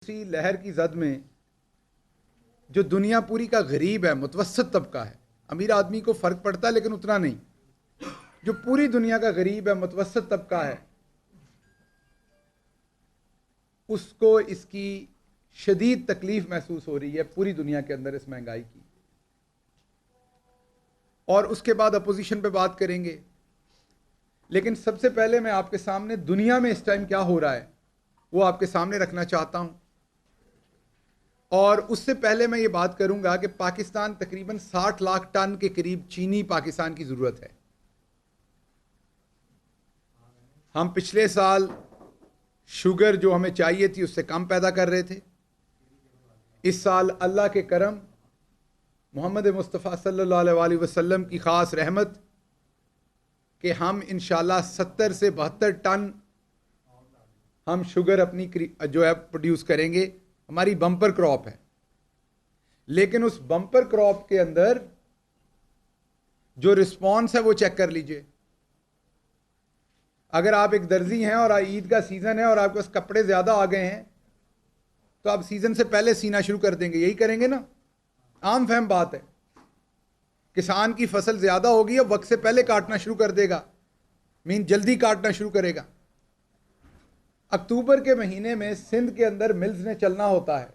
दूसरी लहर की जद में जो दुनिया पूरी का गरीब है, मुतवस्सित तबका है, अमीर आदमी को फ़र्क पड़ता है लेकिन उतना नहीं, जो पूरी दुनिया का गरीब है, मुतवस्सित तबका है, उसको इसकी शदीद तकलीफ महसूस हो रही है पूरी दुनिया के अंदर इस महंगाई की। और उसके बाद अपोजिशन पे बात करेंगे, लेकिन सबसे पहले मैं आपके सामने दुनिया में इस टाइम क्या हो रहा है वो आपके सामने रखना चाहता हूं। और उससे पहले मैं ये बात करूंगा कि पाकिस्तान तकरीबन 60 लाख टन के करीब चीनी पाकिस्तान की ज़रूरत है। हम पिछले साल शुगर जो हमें चाहिए थी उससे कम पैदा कर रहे थे। इस साल अल्लाह के करम, मोहम्मद मुस्तफ़ा सल्लल्लाहु अलैहि वसल्लम की ख़ास रहमत कि हम इंशाल्लाह 70 से 72 टन हम शुगर अपनी जो है प्रोड्यूस करेंगे। हमारी बम्पर क्रॉप है, लेकिन उस बम्पर क्रॉप के अंदर जो रिस्पॉन्स है वो चेक कर लीजिए। अगर आप एक दर्जी हैं और ईद का सीज़न है और आपके पास कपड़े ज़्यादा आ गए हैं तो आप सीज़न से पहले सीना शुरू कर देंगे, यही करेंगे ना। आम फहम बात है। किसान की फसल ज़्यादा होगी अब वक्त से पहले काटना शुरू कर देगा, मीन जल्दी काटना शुरू करेगा। अक्टूबर के महीने में सिंध के अंदर मिल्स ने चलना होता है।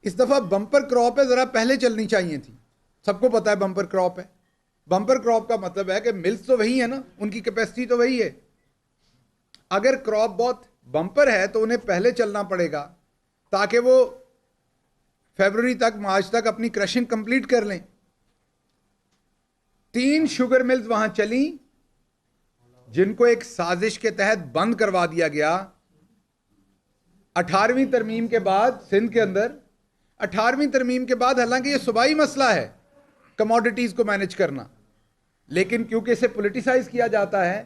इस दफ़ा बम्पर क्रॉप है, ज़रा पहले चलनी चाहिए थी। सबको पता है बम्पर क्रॉप है। बम्पर क्रॉप का मतलब है कि मिल्स तो वही है ना, उनकी कैपेसिटी तो वही है। अगर क्रॉप बहुत बम्पर है तो उन्हें पहले चलना पड़ेगा ताकि वो फरवरी तक, मार्च तक अपनी क्रशिंग कंप्लीट कर लें। 3 शुगर मिल्स वहां चली जिनको एक साजिश के तहत बंद करवा दिया गया। 18वीं तरमीम के बाद सिंध के अंदर, 18वीं तरमीम के बाद, हालांकि ये सूबाई मसला है कमोडिटीज को मैनेज करना, लेकिन क्योंकि इसे पॉलिटिसाइज किया जाता है,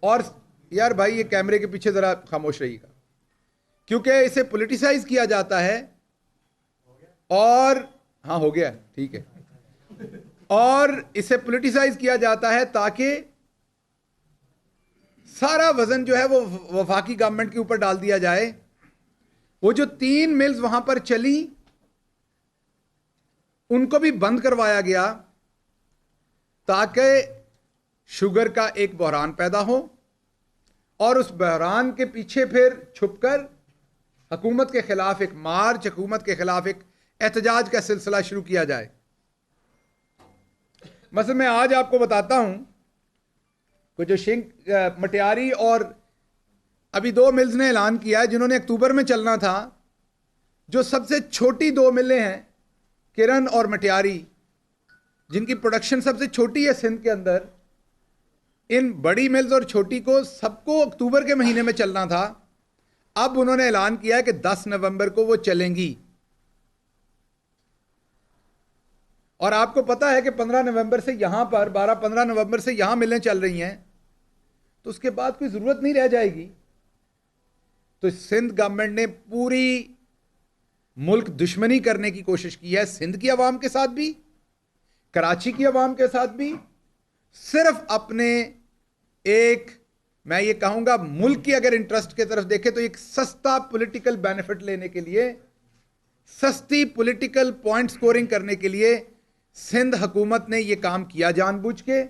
और यार भाई ये कैमरे के पीछे जरा खामोश रहिएगा, क्योंकि इसे पॉलिटिसाइज किया जाता है और हाँ हो गया ठीक है, और इसे पॉलिटिसाइज किया जाता है ताकि सारा वजन जो है वो वफाकी गवर्नमेंट के ऊपर डाल दिया जाए। वो जो 3 मिल्स वहां पर चली उनको भी बंद करवाया गया ताकि शुगर का एक बहरान पैदा हो और उस बहरान के पीछे फिर छुपकर हुकूमत के खिलाफ एक मार्च, हुकूमत के खिलाफ एक एहतजाज का सिलसिला शुरू किया जाए। मसलन मैं आज आपको बताता हूं कि जो शिंक मटियारी और अभी 2 मिल्स ने ऐलान किया है जिन्होंने अक्टूबर में चलना था। जो सबसे छोटी 2 मिलें हैं, किरण और मटियारी, जिनकी प्रोडक्शन सबसे छोटी है सिंध के अंदर, इन बड़ी मिल्स और छोटी को सबको अक्टूबर के महीने में चलना था। अब उन्होंने ऐलान किया है कि 10 नवंबर को वो चलेंगी। और आपको पता है कि 15 नवंबर से यहां पर 12-15 नवंबर से यहां मिलें चल रही हैं, तो उसके बाद कोई जरूरत नहीं रह जाएगी। तो सिंध गवर्नमेंट ने पूरी मुल्क दुश्मनी करने की कोशिश की है, सिंध की आवाम के साथ भी, कराची की आवाम के साथ भी, सिर्फ अपने एक, मैं ये कहूंगा मुल्क की अगर इंटरेस्ट की तरफ देखें तो एक सस्ता पॉलिटिकल बेनिफिट लेने के लिए, सस्ती पॉलिटिकल पॉइंट स्कोरिंग करने के लिए सिंध हुकूमत ने यह काम किया जानबूझ के।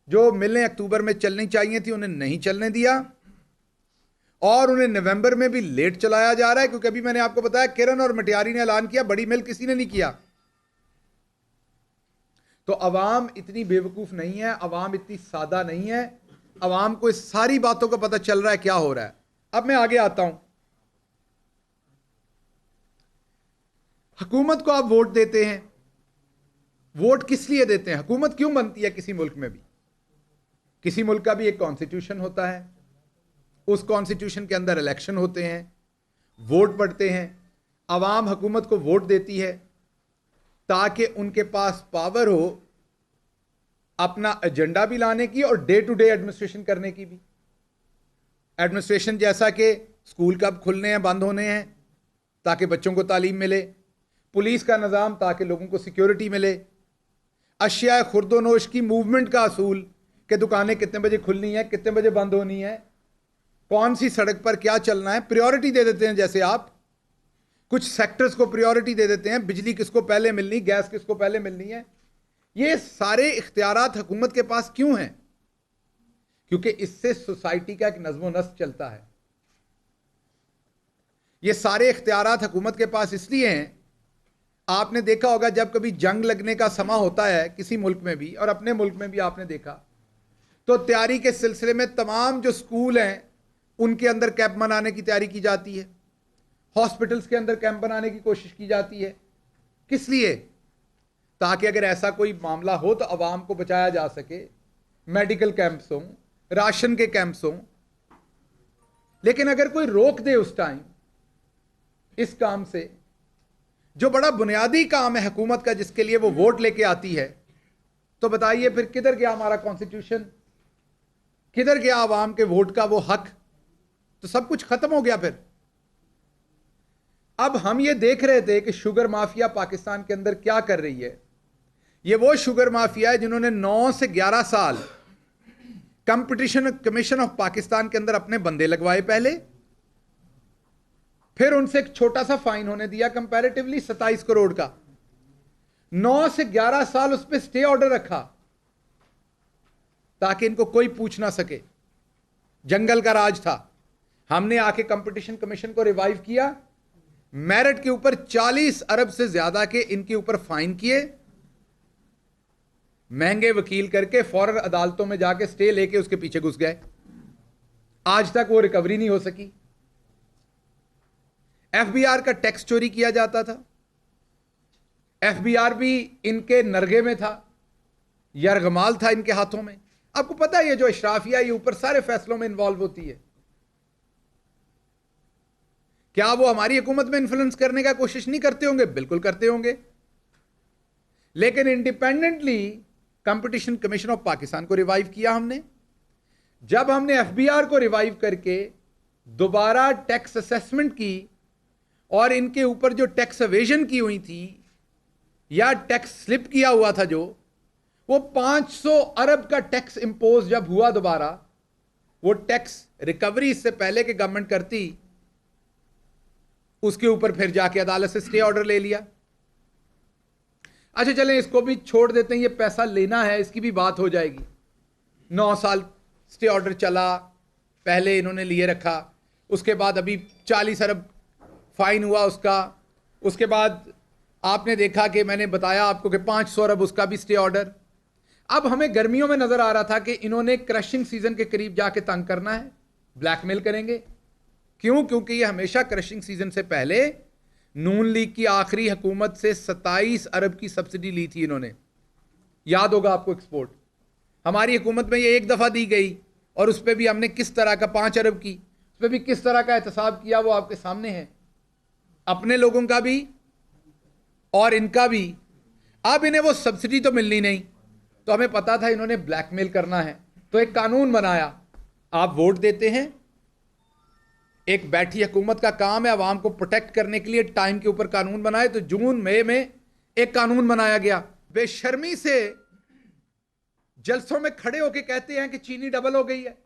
जो मिलें अक्टूबर में चलनी चाहिए थी उन्हें नहीं चलने दिया और उन्हें नवंबर में भी लेट चलाया जा रहा है, क्योंकि अभी मैंने आपको बताया किरण और मटियारी ने ऐलान किया, बड़ी मिल किसी ने नहीं किया। तो अवाम इतनी बेवकूफ नहीं है, अवाम इतनी सादा नहीं है, अवाम को इस सारी बातों का पता चल रहा है क्या हो रहा है। अब मैं आगे आता हूं। हुकूमत को आप वोट देते हैं, वोट किस लिए देते हैं? हुकूमत क्यों बनती है किसी मुल्क में भी? किसी मुल्क का भी एक कॉन्स्टिट्यूशन होता है, उस कॉन्स्टिट्यूशन के अंदर इलेक्शन होते हैं, वोट पड़ते हैं, अवाम हुकूमत को वोट देती है ताकि उनके पास पावर हो अपना एजेंडा भी लाने की और डे टू डे एडमिनिस्ट्रेशन करने की भी। एडमिनिस्ट्रेशन जैसा कि स्कूल कब खुलने हैं, बंद होने हैं, ताकि बच्चों को तालीम मिले, पुलिस का निज़ाम ताकि लोगों को सिक्योरिटी मिले, अशिया खुर्दोनोश की मूवमेंट का असूल कि दुकानें कितने बजे खुलनी है, कितने बजे बंद होनी है, कौन सी सड़क पर क्या चलना है, प्रायोरिटी दे देते हैं। जैसे आप कुछ सेक्टर्स को प्रायोरिटी दे देते हैं, बिजली किसको पहले मिलनी, गैस किसको पहले मिलनी है। ये सारे इख्तियारात हुकूमत के पास क्यों हैं? क्योंकि इससे सोसाइटी का एक नज़्म व नस्क चलता है। ये सारे इख्तियारात हुकूमत के पास इसलिए हैं, आपने देखा होगा जब कभी जंग लगने का समा होता है किसी मुल्क में भी, और अपने मुल्क में भी आपने देखा, तो तैयारी के सिलसिले में तमाम जो स्कूल हैं उनके अंदर कैंप बनाने की तैयारी की जाती है, हॉस्पिटल्स के अंदर कैंप बनाने की कोशिश की जाती है। किस लिए? ताकि अगर ऐसा कोई मामला हो तो अवाम को बचाया जा सके। मेडिकल कैंप्स हों, राशन के कैंप्स हों। लेकिन अगर कोई रोक दे उस टाइम इस काम से, जो बड़ा बुनियादी काम है हुकूमत का, जिसके लिए वो वोट लेके आती है, तो बताइए फिर किधर गया हमारा कॉन्स्टिट्यूशन, किधर गया आवाम के वोट का वो हक? तो सब कुछ खत्म हो गया फिर। अब हम ये देख रहे थे कि शुगर माफिया पाकिस्तान के अंदर क्या कर रही है। ये वो शुगर माफिया है जिन्होंने 9 से 11 साल कंपटीशन कमीशन ऑफ पाकिस्तान के अंदर अपने बंदे लगवाए पहले, फिर उनसे एक छोटा सा फाइन होने दिया कंपैरेटिवली 27 करोड़ का। 9 से 11 साल उस पर स्टे ऑर्डर रखा ताकि इनको कोई पूछ ना सके। जंगल का राज था। हमने आके कंपटीशन कमीशन को रिवाइव किया, मेरिट के ऊपर 40 अरब से ज्यादा के इनके ऊपर फाइन किए, महंगे वकील करके फौरन अदालतों में जाके स्टे लेके उसके पीछे घुस गए। आज तक वो रिकवरी नहीं हो सकी। एफबीआर का टैक्स चोरी किया जाता था। एफबीआर भी इनके नरगे में था, यरगमाल था इनके हाथों में। आपको पता है ये जो अशराफिया ये ऊपर सारे फैसलों में इन्वॉल्व होती है। क्या वो हमारी हुकूमत में इन्फ्लुएंस करने का कोशिश नहीं करते होंगे? बिल्कुल करते होंगे। लेकिन independently competition commission of Pakistan को रिवाइव किया हमने। जब हमने एफबीआर को रिवाइव करके दोबारा टैक्स असेसमेंट की और इनके ऊपर जो टैक्स एवेजन की हुई थी या टैक्स स्लिप किया हुआ था, जो वो 500 अरब का टैक्स इंपोज जब हुआ दोबारा, वो टैक्स रिकवरी इससे पहले कि गवर्नमेंट करती, उसके ऊपर फिर जाके अदालत से स्टे ऑर्डर ले लिया। अच्छा चलें, इसको भी छोड़ देते हैं, ये पैसा लेना है, इसकी भी बात हो जाएगी। 9 साल स्टे ऑर्डर चला, पहले इन्होंने लिए रखा, उसके बाद अभी 40 अरब फाइन हुआ उसका, उसके बाद आपने देखा कि मैंने बताया आपको कि 500 अरब उसका भी स्टे ऑर्डर। अब हमें गर्मियों में नजर आ रहा था कि इन्होंने क्रशिंग सीजन के करीब जाके तंग करना है, ब्लैकमेल करेंगे। क्यों? क्योंकि ये हमेशा क्रशिंग सीजन से पहले नून लीग की आखिरी हुकूमत से 27 अरब की सब्सिडी ली थी इन्होंने, याद होगा आपको। एक्सपोर्ट हमारी हुकूमत में ये एक दफा दी गई और उस पर भी हमने किस तरह का 5 अरब की, उस पर भी किस तरह का एहतसाब किया वो आपके सामने है, अपने लोगों का भी और इनका भी। अब इन्हें वो सब्सिडी तो मिलनी नहीं, तो हमें पता था इन्होंने ब्लैकमेल करना है, तो एक कानून बनाया। आप वोट देते हैं, एक बैठी हुकूमत का काम है अवाम को प्रोटेक्ट करने के लिए टाइम के ऊपर कानून बनाए। तो जून मई में एक कानून बनाया गया। बेशर्मी से जलसों में खड़े होकर कहते हैं कि चीनी डबल हो गई है,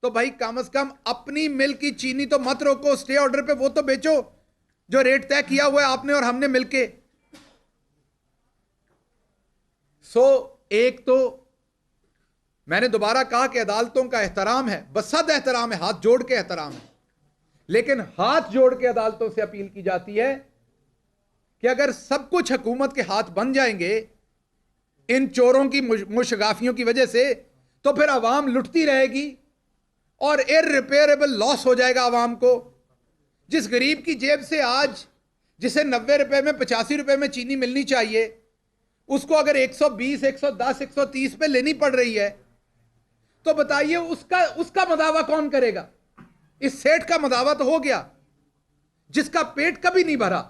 तो भाई कम से कम अपनी मिल की चीनी तो मत रोको, स्टे ऑर्डर पे वो तो बेचो जो रेट तय किया हुआ है आपने और हमने मिलके। एक तो मैंने दोबारा कहा कि अदालतों का एहतराम है, बसद एहतराम है, हाथ जोड़ के एहतराम है, लेकिन हाथ जोड़ के अदालतों से अपील की जाती है कि अगर सब कुछ हुकूमत के हाथ बन जाएंगे इन चोरों की मुशगाफियों की वजह से, तो फिर आवाम लुटती रहेगी और इररिपेयरेबल लॉस हो जाएगा आवाम को। जिस गरीब की जेब से आज जिसे 90 रुपए में 85 रुपए में चीनी मिलनी चाहिए, उसको अगर 120, 110, 130 पे लेनी पड़ रही है, तो बताइए उसका मदावा कौन करेगा? इस सेठ का मदावा तो हो गया जिसका पेट कभी नहीं भरा,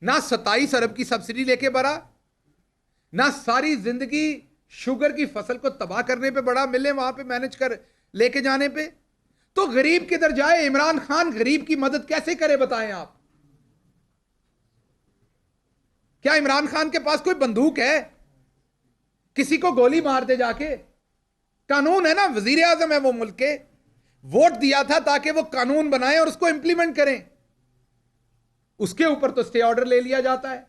ना 27 अरब की सब्सिडी लेके भरा, ना सारी जिंदगी शुगर की फसल को तबाह करने पे बड़ा, मिले वहां पे मैनेज कर लेके जाने पे। तो गरीब किधर जाए? इमरान खान गरीब की मदद कैसे करे बताएं आप? क्या इमरान खान के पास कोई बंदूक है? किसी को गोली मार दे जाके? कानून है ना, वजीर आजम है वो मुल्क के, वोट दिया था ताकि वो कानून बनाएं और उसको इंप्लीमेंट करें, उसके ऊपर तो स्टे ऑर्डर ले लिया जाता है।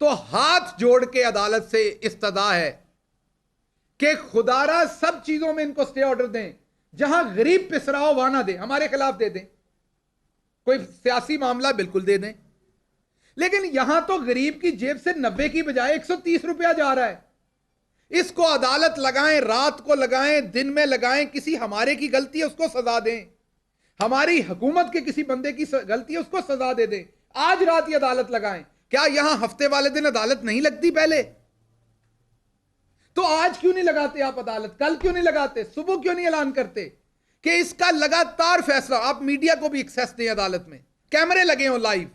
तो हाथ जोड़ के अदालत से इस्तदा है कि खुदारा सब चीजों में इनको स्टे ऑर्डर दें, जहां गरीब पिसरा हो वहां ना दें, हमारे खिलाफ दे दें, कोई सियासी मामला बिल्कुल दे दें। लेकिन यहां तो गरीब की जेब से 90 की बजाय 130 रुपया जा रहा है। इसको अदालत लगाएं, रात को लगाएं, दिन में लगाएं, किसी हमारे की गलती है उसको सजा दें, हमारी हुकूमत के किसी बंदे की गलती है उसको सजा दे दें, आज रात ही अदालत लगाएं। क्या यहां हफ्ते वाले दिन अदालत नहीं लगती पहले? तो आज क्यों नहीं लगाते आप अदालत? कल क्यों नहीं लगाते? सुबह क्यों नहीं ऐलान करते कि इसका लगातार फैसला? आप मीडिया को भी एक्सेस दें, अदालत में कैमरे लगे हो लाइव,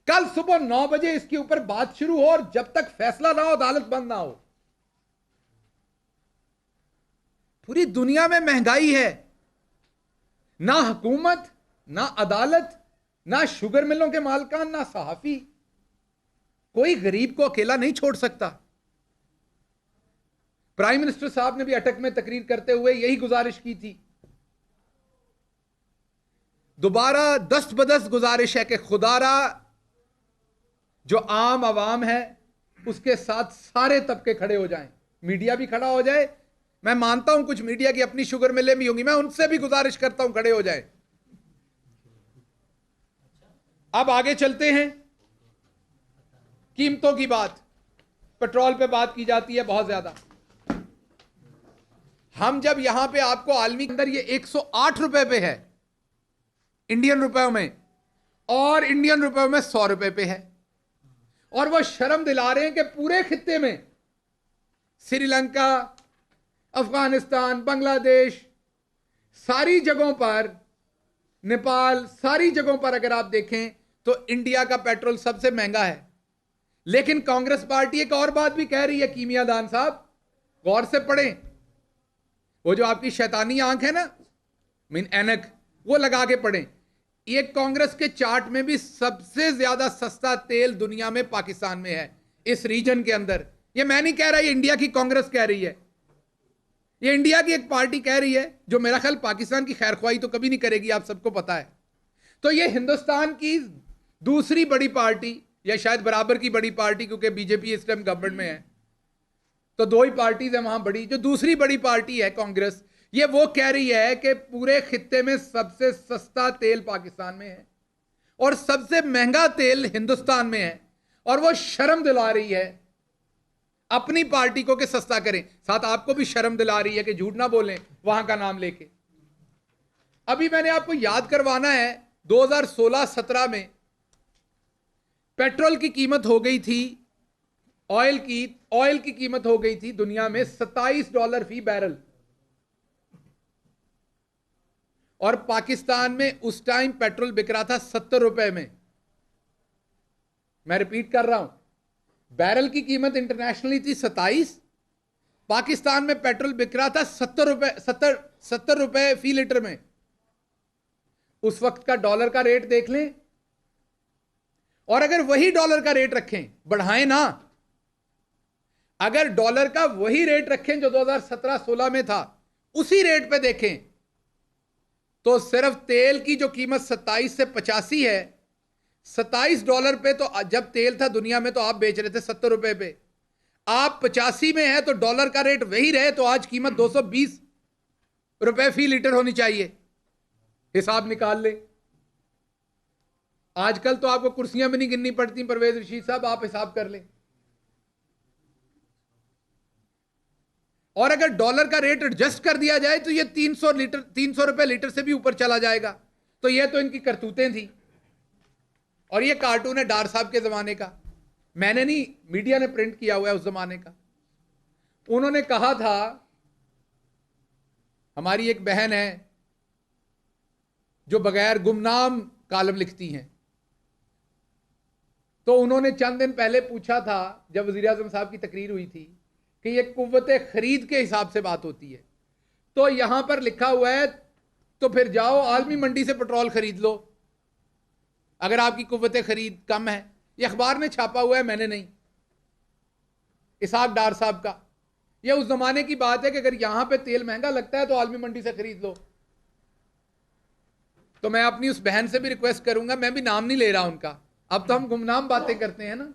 कल सुबह 9 बजे इसके ऊपर बात शुरू हो और जब तक फैसला ना हो अदालत बंद ना हो। पूरी दुनिया में महंगाई है, ना हुकूमत, ना अदालत, ना शुगर मिलों के मालकान, ना सहाफी, कोई गरीब को अकेला नहीं छोड़ सकता। प्राइम मिनिस्टर साहब ने भी अटक में तकरीर करते हुए यही गुजारिश की थी। दोबारा दस्त बदस्त गुजारिश है कि खुदारा जो आम आवाम है उसके साथ सारे तबके खड़े हो जाएं, मीडिया भी खड़ा हो जाए। मैं मानता हूं कुछ मीडिया की अपनी शुगर मिलें भी होंगी, मैं उनसे भी गुजारिश करता हूं खड़े हो जाए। अब आगे चलते हैं, कीमतों की बात, पेट्रोल पे बात की जाती है बहुत ज्यादा। हम जब यहां पे आपको आलमी के अंदर ये 108 रुपए पे है इंडियन रुपयों में, और इंडियन रुपयों में 100 रुपए पे है, और वह शर्म दिला रहे हैं कि पूरे खित्ते में श्रीलंका, अफगानिस्तान, बांग्लादेश, सारी जगहों पर, नेपाल, सारी जगहों पर अगर आप देखें तो इंडिया का पेट्रोल सबसे महंगा है। लेकिन कांग्रेस पार्टी एक और बात भी कह रही है, कीमियादान साहब गौर से पढ़ें, वो जो आपकी शैतानी आंख है ना, मीन ऐनक, वो लगा के पढ़ें। ये कांग्रेस के चार्ट में भी सबसे ज्यादा सस्ता तेल दुनिया में पाकिस्तान में है, इस रीजन के अंदर। ये मैं नहीं कह रहा, ये इंडिया की कांग्रेस कह रही है, ये इंडिया की एक पार्टी कह रही है, जो मेरा ख्याल पाकिस्तान की खैरख्वाही तो कभी नहीं करेगी, आप सबको पता है। तो ये हिंदुस्तान की दूसरी बड़ी पार्टी, या शायद बराबर की बड़ी पार्टी, क्योंकि बीजेपी इस टाइम गवर्नमेंट में है, तो दो ही पार्टीज है वहां बड़ी, जो दूसरी बड़ी पार्टी है कांग्रेस, ये वो कह रही है कि पूरे खित्ते में सबसे सस्ता तेल पाकिस्तान में है और सबसे महंगा तेल हिंदुस्तान में है, और वो शर्म दिला रही है अपनी पार्टी को कि सस्ता करें, साथ आपको भी शर्म दिला रही है कि झूठ ना बोलें वहां का नाम लेके। अभी मैंने आपको याद करवाना है, 2016-17 में पेट्रोल की कीमत हो गई थी, ऑयल की कीमत हो गई थी दुनिया में $27 फी बैरल, और पाकिस्तान में उस टाइम पेट्रोल बिक रहा था 70 रुपए में। मैं रिपीट कर रहा हूं, बैरल की कीमत इंटरनेशनली थी 27, पाकिस्तान में पेट्रोल बिक रहा था 70 रुपए फी लीटर में। उस वक्त का डॉलर का रेट देख लें, और अगर वही डॉलर का रेट रखें, बढ़ाएं ना, अगर डॉलर का वही रेट रखें जो 2017-16 में था, उसी रेट पे देखें, तो सिर्फ तेल की जो कीमत 27 से 85 है, $27 पे तो जब तेल था दुनिया में तो आप बेच रहे थे 70 रुपए पे, आप 85 में है तो डॉलर का रेट वही रहे तो आज कीमत 220 रुपए फी लीटर होनी चाहिए। हिसाब निकाल ले, आजकल तो आपको कुर्सियां भी नहीं गिननी पड़ती, परवेज रशीद साहब आप हिसाब कर लें। और अगर डॉलर का रेट एडजस्ट कर दिया जाए तो ये 300 रुपए लीटर से भी ऊपर चला जाएगा। तो ये तो इनकी करतूतें थी, और ये कार्टून है डार साहब के जमाने का, मैंने नहीं, मीडिया ने प्रिंट किया हुआ है उस जमाने का। उन्होंने कहा था, हमारी एक बहन है जो बगैर गुमनाम कालम लिखती हैं, तो उन्होंने चंद दिन पहले पूछा था जब वजीर आजम साहब की तकरीर हुई थी कि ये कुव्वत खरीद के हिसाब से बात होती है, तो यहां पर लिखा हुआ है तो फिर जाओ आलमी मंडी से पेट्रोल खरीद लो अगर आपकी कुव्वत खरीद कम है। ये अखबार ने छापा हुआ है, मैंने नहीं, इसहाक डार साहब का। ये उस जमाने की बात है कि अगर यहां पे तेल महंगा लगता है तो आलमी मंडी से खरीद लो। तो मैं अपनी उस बहन से भी रिक्वेस्ट करूंगा, मैं भी नाम नहीं ले रहा उनका, अब तो हम गुमनाम बातें करते हैं ना,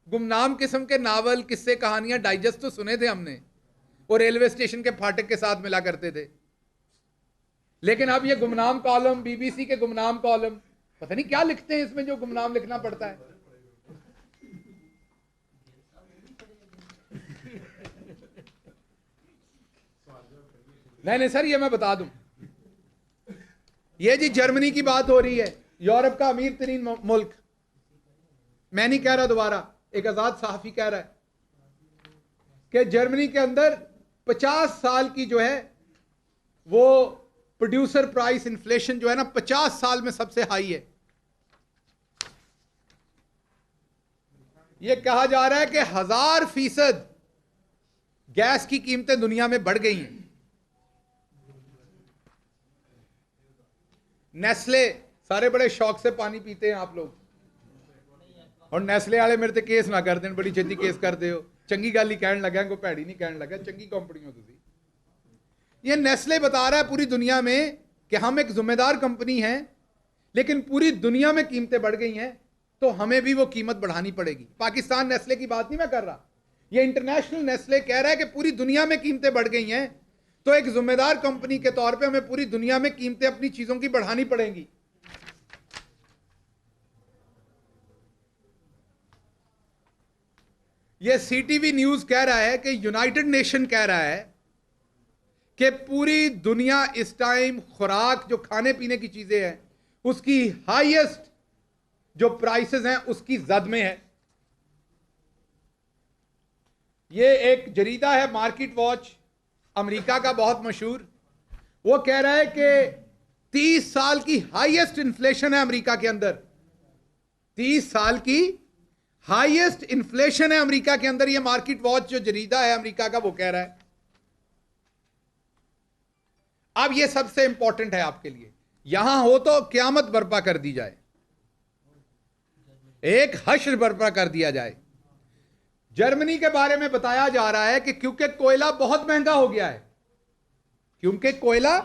गुमनाम किस्म के नावल, किस्से, कहानियां, डाइजेस्ट तो सुने थे हमने, और रेलवे स्टेशन के फाटक के साथ मिला करते थे। लेकिन अब ये गुमनाम कॉलम, बीबीसी के गुमनाम कॉलम, पता नहीं क्या लिखते हैं इसमें जो गुमनाम लिखना पड़ता है। नहीं सर, ये मैं बता दूं, ये जी जर्मनी की बात हो रही है, यूरोप का अमीर तरीन मुल्क, मैं नहीं कह रहा, दोबारा एक आजाद सहाफी कह रहा है कि जर्मनी के अंदर 50 साल की जो है वो प्रोड्यूसर प्राइस इन्फ्लेशन जो है ना 50 साल में सबसे हाई है। ये कहा जा रहा है कि 1000% गैस की कीमतें दुनिया में बढ़ गई हैं। नेस्ले, सारे बड़े शौक से पानी पीते हैं आप लोग, और नेस्ले वाले मेरे ते केस ना कर दें, बड़ी छेती केस कर दे हो, चंगी गल ही कहन लगा, कोई भैड़ी नहीं कहन लगा, चंगी कंपनी हो तुसी। ये नेस्ले बता रहा है पूरी दुनिया में कि हम एक जिम्मेदार कंपनी है, लेकिन पूरी दुनिया में कीमतें बढ़ गई हैं तो हमें भी वो कीमत बढ़ानी पड़ेगी। पाकिस्तान नेस्ले की बात नहीं मैं कर रहा, ये इंटरनेशनल नेस्ले कह रहा है कि पूरी दुनिया में कीमतें बढ़ गई हैं तो एक जिम्मेदार कंपनी के तौर पे हमें पूरी दुनिया में कीमतें अपनी चीजों की बढ़ानी पड़ेंगी। ये सीटीवी न्यूज कह रहा है कि यूनाइटेड नेशन कह रहा है कि पूरी दुनिया इस टाइम खुराक, जो खाने पीने की चीजें हैं, उसकी हाईएस्ट जो प्राइसेस हैं उसकी जद में है। ये एक जरीदा है मार्केट वॉच, अमेरिका का बहुत मशहूर, वो कह रहा है कि 30 साल की हाईएस्ट इन्फ्लेशन है अमेरिका के अंदर, 30 साल की हाईएस्ट इन्फ्लेशन है अमेरिका के अंदर। ये मार्केट वॉच जो जरीदा है अमेरिका का वो कह रहा है। अब ये सबसे इंपॉर्टेंट है आपके लिए, यहां हो तो क्यामत बर्पा कर दी जाए, एक हश्र बर्पा कर दिया जाए। जर्मनी के बारे में बताया जा रहा है कि क्योंकि कोयला बहुत महंगा हो गया है, क्योंकि कोयला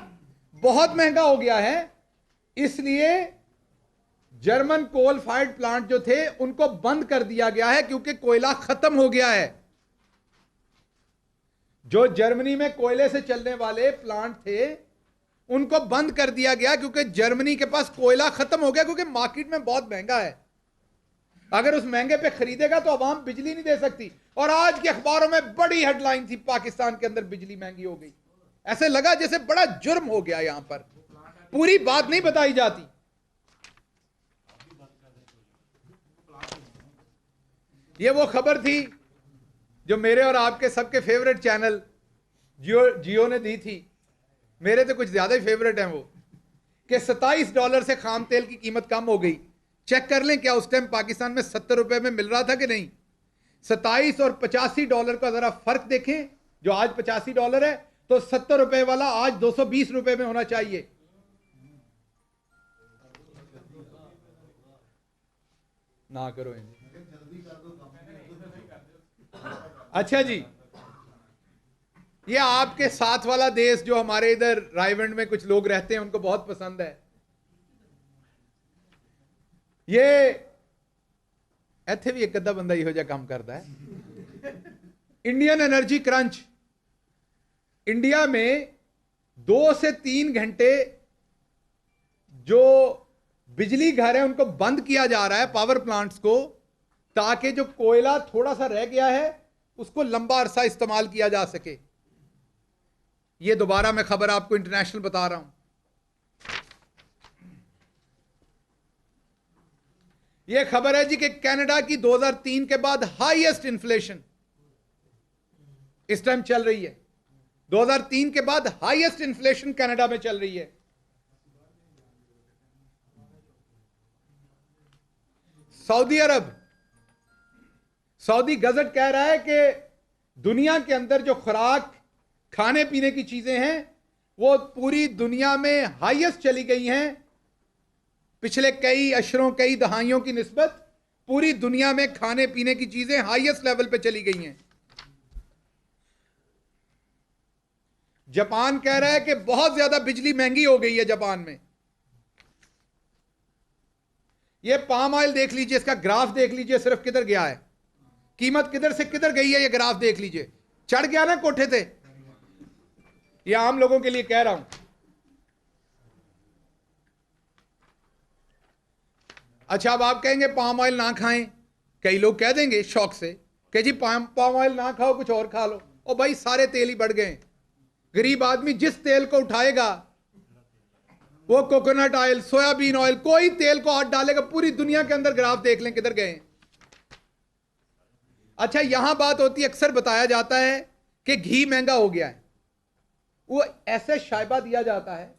बहुत महंगा हो गया है, इसलिए जर्मन कोल फायर्ड प्लांट जो थे उनको बंद कर दिया गया है, क्योंकि कोयला खत्म हो गया है। जो जर्मनी में कोयले से चलने वाले प्लांट थे उनको बंद कर दिया गया क्योंकि जर्मनी के पास कोयला खत्म हो गया, क्योंकि मार्केट में बहुत महंगा है। अगर उस महंगे पे खरीदेगा तो अवाम बिजली नहीं दे सकती। और आज के अखबारों में बड़ी हेडलाइन थी, पाकिस्तान के अंदर बिजली महंगी हो गई, ऐसे लगा जैसे बड़ा जुर्म हो गया। यहां पर पूरी बात नहीं बताई जाती। ये वो खबर थी जो मेरे और आपके सबके फेवरेट चैनल जियो ने दी थी, मेरे तो कुछ ज्यादा ही फेवरेट हैं वो, कि $27 से खाम तेल की कीमत कम हो गई। चेक कर लें क्या उस टाइम पाकिस्तान में 70 रुपए में मिल रहा था कि नहीं। 27 और $85 का जरा फर्क देखें, जो आज $85 है तो 70 रुपए वाला आज 220 रुपए में होना चाहिए। ना करो अच्छा जी, ये आपके साथ वाला देश जो हमारे इधर रायवंड में कुछ लोग रहते हैं उनको बहुत पसंद है, ये इत्थे भी एक अद्धा बंदा इहो जिहा काम करता है। इंडियन एनर्जी क्रंच, इंडिया में 2 से 3 घंटे जो बिजली घर है उनको बंद किया जा रहा है, पावर प्लांट्स को, ताकि जो कोयला थोड़ा सा रह गया है उसको लंबा अरसा इस्तेमाल किया जा सके। ये दोबारा मैं खबर आपको इंटरनेशनल बता रहा हूं। यह खबर है जी कि कनाडा की 2003 के बाद हाईएस्ट इन्फ्लेशन इस टाइम चल रही है। 2003 के बाद हाईएस्ट इन्फ्लेशन कनाडा में चल रही है। सऊदी अरब, सऊदी गजट कह रहा है कि दुनिया के अंदर जो खुराक, खाने पीने की चीजें हैं वो पूरी दुनिया में हाईएस्ट चली गई हैं। पिछले कई अशरों, कई दहाइयों की निस्बत पूरी दुनिया में खाने पीने की चीजें हाईएस्ट लेवल पे चली गई हैं। जापान कह रहा है कि बहुत ज्यादा बिजली महंगी हो गई है जापान में। ये पाम ऑयल देख लीजिए, इसका ग्राफ देख लीजिए, सिर्फ किधर गया है, कीमत किधर से किधर गई है, ये ग्राफ देख लीजिए। चढ़ गया ना कोठे थे। ये आम लोगों के लिए कह रहा हूं। अच्छा, अब आप कहेंगे पाम ऑयल ना खाएं, कई लोग कह देंगे शौक से कि जी पाम ऑयल ना खाओ, कुछ और खा लो। ओ भाई, सारे तेल ही बढ़ गए। गरीब आदमी जिस तेल को उठाएगा, वो कोकोनट ऑयल, सोयाबीन ऑयल, कोई तेल को हाथ डालेगा, पूरी दुनिया के अंदर ग्राफ देख लें किधर गए। अच्छा, यहां बात होती है, अक्सर बताया जाता है कि घी महंगा हो गया है। वो ऐसे शायबा दिया जाता है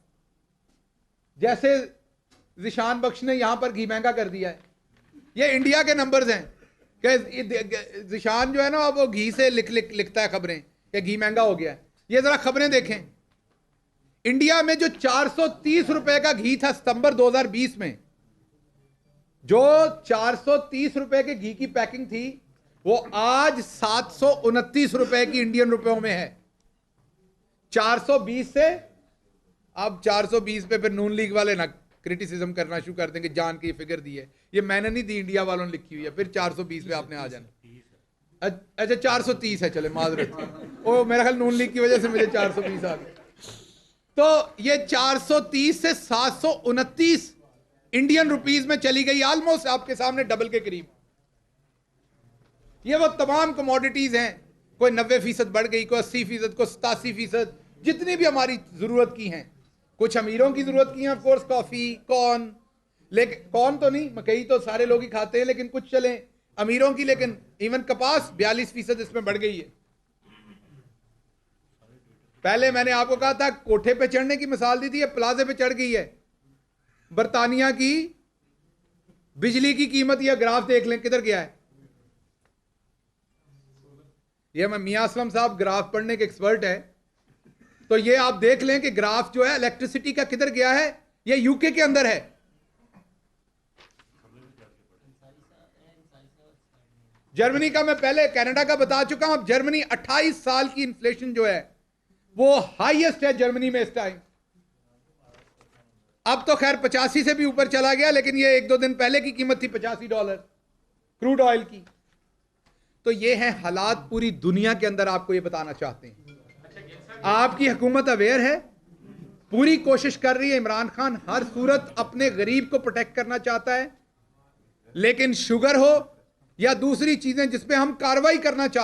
जैसे जिशान बख्श ने यहां पर घी महंगा कर दिया है। ये इंडिया के नंबर्स हैं कि जिशान जो है ना, वो घी से लिखता है खबरें कि घी महंगा हो गया है। ये जरा खबरें देखें। इंडिया में जो 430 रुपए का घी था सितंबर 2020 में, जो 430 रुपए के घी की पैकिंग थी, वो आज 729 रुपए की इंडियन रुपयों में है। 420 से अब 420 पे फिर नून लीग वाले ना क्रिटिसिज्म करना शुरू कर देंगे, जान की फिगर दी है, ये मैंने नहीं दी, इंडिया वालों ने लिखी हुई है। फिर 420 पे आपने आ जाना। अच्छा, 430 है, चले माजरत, ओ मेरा ख्याल नून लीग की वजह से मुझे 420 आ गया। तो ये 430 से 729 इंडियन रुपीस में चली गई, ऑलमोस्ट आपके सामने डबल के करीब। ये वो तमाम कमोडिटीज हैं, कोई 90% बढ़ गई, कोई 80%, कोई 87%, जितनी भी हमारी जरूरत की हैं। कुछ अमीरों की जरूरत की हैं, ऑफ कोर्स, कॉफी, कॉर्न, लेकिन कॉर्न तो नहीं, मकई तो सारे लोग ही खाते हैं, लेकिन कुछ चले अमीरों की। लेकिन इवन कपास 42% इसमें बढ़ गई है। पहले मैंने आपको कहा था कोठे पे चढ़ने की मिसाल दी थी, ये प्लाजे पे चढ़ गई है। बरतानिया की बिजली की कीमत, यह ग्राफ देख लें किधर गया है। ये मैं मियां असलम साहब ग्राफ पढ़ने के एक्सपर्ट है, तो ये आप देख लें कि ग्राफ जो है इलेक्ट्रिसिटी का किधर गया है। ये यूके के अंदर है। जर्मनी का मैं पहले कनाडा का बता चुका हूं। अब जर्मनी 28 साल की इन्फ्लेशन जो है वो हाईएस्ट है जर्मनी में इस टाइम। अब तो खैर 85 से भी ऊपर चला गया, लेकिन ये 1-2 दिन पहले की कीमत थी $85 क्रूड ऑयल की। तो ये है हालात पूरी दुनिया के अंदर। आपको ये बताना चाहते हैं, आपकी हुकूमत अवेयर है, पूरी कोशिश कर रही है। इमरान खान हर सूरत अपने गरीब को प्रोटेक्ट करना चाहता है, लेकिन शुगर हो या दूसरी चीजें जिस पे हम कार्रवाई करना चाहते हैं,